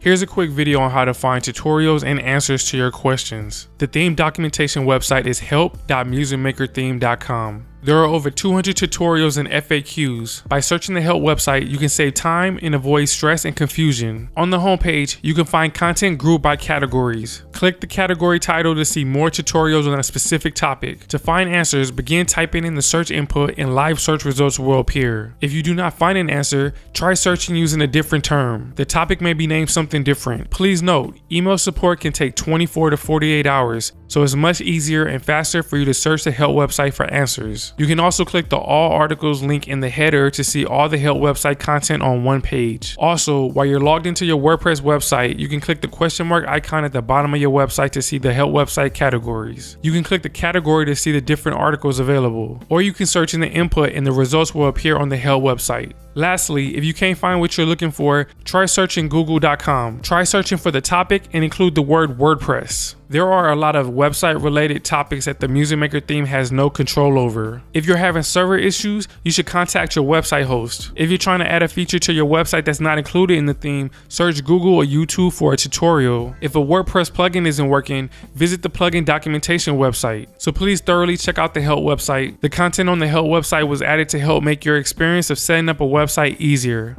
Here's a quick video on how to find tutorials and answers to your questions. The theme documentation website is help.musicmakertheme.com. There are over 200 tutorials and FAQs. By searching the help website, you can save time and avoid stress and confusion. On the homepage, you can find content grouped by categories. Click the category title to see more tutorials on a specific topic. To find answers, begin typing in the search input and live search results will appear. If you do not find an answer, try searching using a different term. The topic may be named something different. Please note, email support can take 24 to 48 hours, so it's much easier and faster for you to search the help website for answers. You can also click the All Articles link in the header to see all the help website content on one page. Also, while you're logged into your WordPress website, you can click the question mark icon at the bottom of your website to see the help website categories. You can click the category to see the different articles available, or you can search in the input and the results will appear on the help website. Lastly, if you can't find what you're looking for, try searching google.com. Try searching for the topic and include the word WordPress. There are a lot of website related topics that the Music Maker theme has no control over. If you're having server issues, you should contact your website host. If you're trying to add a feature to your website that's not included in the theme, search Google or YouTube for a tutorial. If a WordPress plugin isn't working, visit the plugin documentation website. So please thoroughly check out the help website. The content on the help website was added to help make your experience of setting up a website easier.